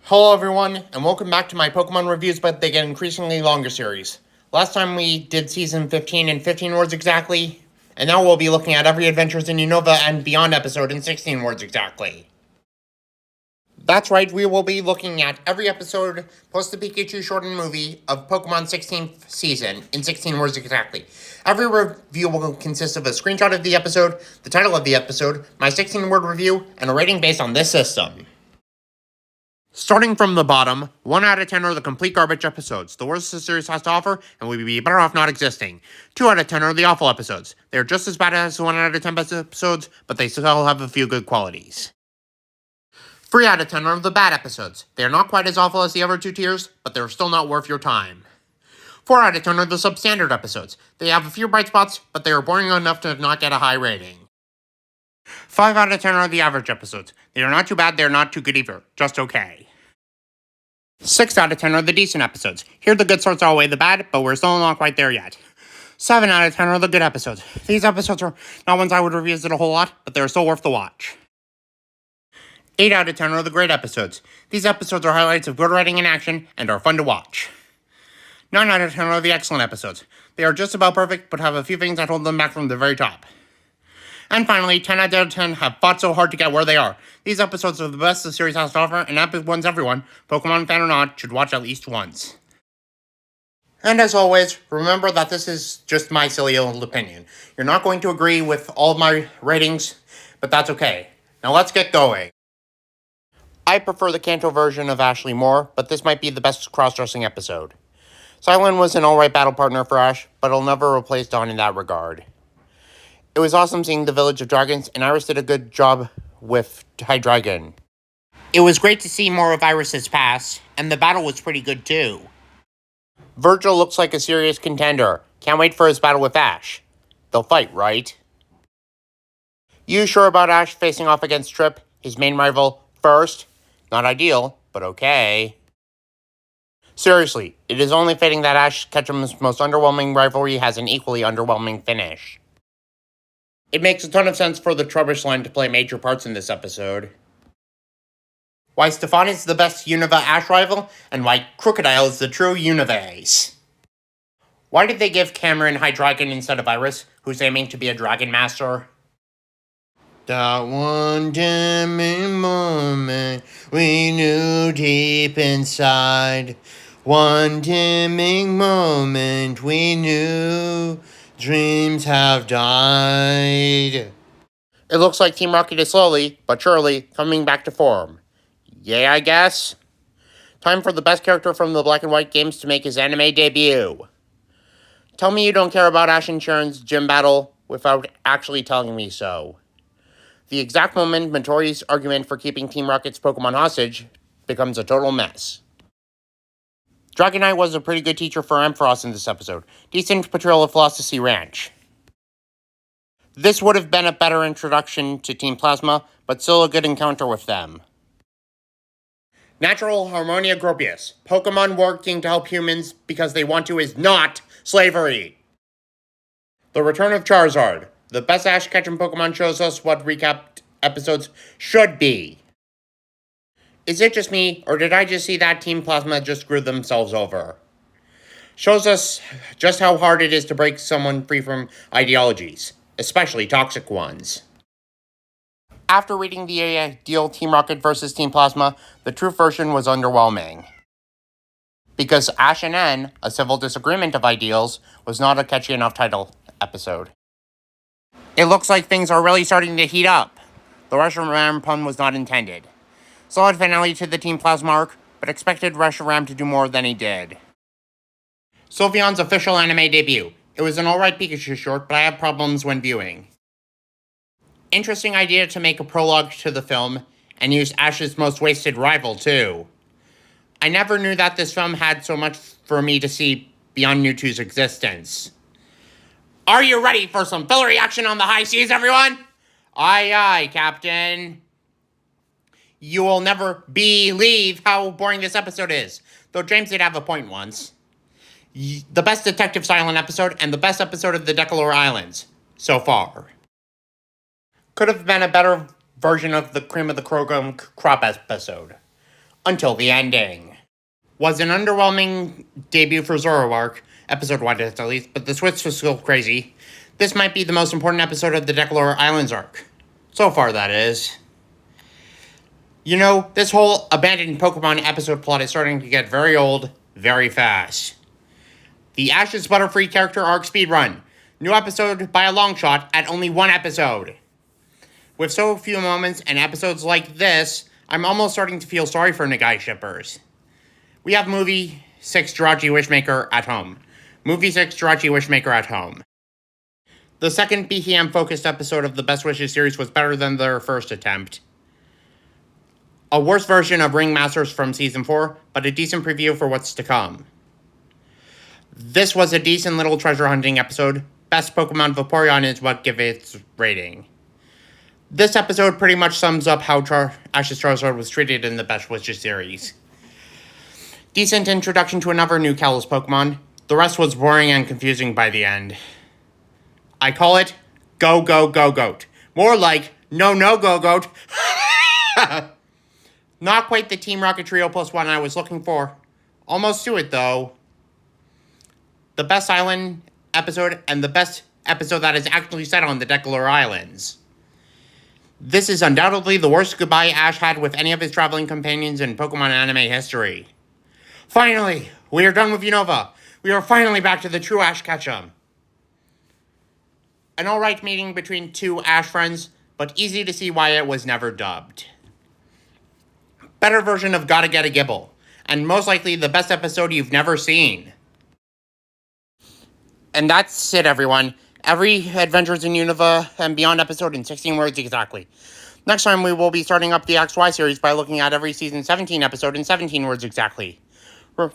Hello everyone, and welcome back to my Pokemon Reviews, but they get increasingly longer series. Last time we did Season 15 in 15 words exactly, and now we'll be looking at every Adventures in Unova and Beyond episode in 16 words exactly. That's right, we will be looking at every episode post the Pikachu shortened movie of Pokemon 16th season in 16 words exactly. Every review will consist of a screenshot of the episode, the title of the episode, my 16-word review, and a rating based on this system. Starting from the bottom, 1 out of 10 are the complete garbage episodes, the worst the series has to offer, and would be better off not existing. 2 out of 10 are the awful episodes. They are just as bad as the 1 out of 10 best episodes, but they still have a few good qualities. 3 out of 10 are the bad episodes. They are not quite as awful as the other 2 tiers, but they are still not worth your time. 4 out of 10 are the substandard episodes. They have a few bright spots, but they are boring enough to not get a high rating. 5 out of 10 are the average episodes. They are not too bad, they are not too good either. Just okay. 6 out of 10 are the decent episodes. Here the good sorts outweigh the bad, but we're still not quite there yet. 7 out of 10 are the good episodes. These episodes are not ones I would revisit a whole lot, but they're still worth the watch. 8 out of 10 are the great episodes. These episodes are highlights of good writing and action, and are fun to watch. 9 out of 10 are the excellent episodes. They are just about perfect, but have a few things that hold them back from the very top. And finally, 10 out of 10 have fought so hard to get where they are. These episodes are the best the series has to offer, and epic ones everyone, Pokemon fan or not, should watch at least once. And as always, remember that this is just my silly old opinion. You're not going to agree with all of my ratings, but that's okay. Now let's get going. I prefer the Kanto version of Ashley more, but this might be the best cross-dressing episode. Cylon was an alright battle partner for Ash, but it'll never replace Dawn in that regard. It was awesome seeing the Village of Dragons, and Iris did a good job with Hydreigon. It was great to see more of Iris's past, and the battle was pretty good too. Virgil looks like a serious contender. Can't wait for his battle with Ash. They'll fight, right? You sure about Ash facing off against Trip, his main rival, first? Not ideal, but okay. Seriously, it is only fitting that Ash Ketchum's most underwhelming rivalry has an equally underwhelming finish. It makes a ton of sense for the Trubbish line to play major parts in this episode. Why Stefan is the best Unova Ash rival, and why Crocodile is the true Unova ace. Why did they give Cameron Hydreigon instead of Iris, who's aiming to be a Dragon Master? That one damning moment we knew deep inside. One dimming moment we knew dreams have died. It looks like Team Rocket is slowly, but surely, coming back to form. Yay, I guess? Time for the best character from the Black and White games to make his anime debut. Tell me you don't care about Ash and Sharon's gym battle without actually telling me so. The exact moment Matori's argument for keeping Team Rocket's Pokemon hostage becomes a total mess. Dragonite was a pretty good teacher for Ampharos in this episode. Decent portrayal of Philosophy Ranch. This would have been a better introduction to Team Plasma, but still a good encounter with them. Natural Harmonia Gropius. Pokemon working to help humans because they want to is not slavery. The Return of Charizard. The best Ash Ketchum Pokemon shows us what recapped episodes should be. Is it just me, or did I just see that Team Plasma just screw themselves over? Shows us just how hard it is to break someone free from ideologies, especially toxic ones. After reading the ideal Team Rocket versus Team Plasma, the true version was underwhelming. Because Ash and N, a civil disagreement of ideals, was not a catchy enough title episode. It looks like things are really starting to heat up. The Reshiram pun was not intended. Solid finale to the Team Plasma arc, but expected Reshiram to do more than he did. Sylveon's official anime debut. It was an alright Pikachu short, but I have problems when viewing. Interesting idea to make a prologue to the film, and use Ash's most wasted rival too. I never knew that this film had so much for me to see beyond Mewtwo's existence. Are you ready for some filler action on the high seas, everyone? Aye, aye, Captain. You will never believe how boring this episode is, though James did have a point once. The best Detective Silent episode, and the best episode of the Decalore Islands, so far. Could have been a better version of the Cream of the Crop episode. until the ending. Was an underwhelming debut for Zoroark, episode 1 at least, but the switch was still crazy. This might be the most important episode of the Decalora Islands arc. So far, that is. You know, this whole abandoned Pokemon episode plot is starting to get very old, very fast. The Ash's Butterfree character arc speedrun. New episode by a long shot at only 1 episode. With so few moments and episodes like this, I'm almost starting to feel sorry for Nagai shippers. We have movie 6 Jirachi Wishmaker at home. Movie 6 Jirachi Wishmaker at home. The second BTM-focused episode of the Best Wishes series was better than their first attempt. A worse version of Ringmasters from Season 4, but a decent preview for what's to come. This was a decent little treasure hunting episode. Best Pokemon Vaporeon is what give its rating. This episode pretty much sums up how Ash's Charizard was treated in the Best Wishes series. Decent introduction to another new Kalos Pokemon. The rest was boring and confusing by the end. I call it Go Go Go Goat. More like No No Go Goat. Not quite the Team Rocket Trio +1 I was looking for. Almost to it though. The best island episode and the best episode that is actually set on the Decalora Islands. This is undoubtedly the worst goodbye Ash had with any of his traveling companions in Pokemon anime history. Finally, we are done with Unova. We are finally back to the true Ash Ketchum. An alright meeting between two Ash friends, but easy to see why it was never dubbed. Better version of Gotta Get a Gibble, and most likely the best episode you've never seen. And that's it, everyone. Every Adventures in Unova and Beyond episode in 16 words exactly. Next time we will be starting up the XY series by looking at every Season 17 episode in 17 words exactly.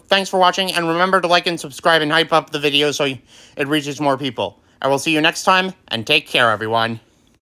Thanks for watching, and remember to like and subscribe and hype up the video so it reaches more people. I will see you next time, and take care, everyone.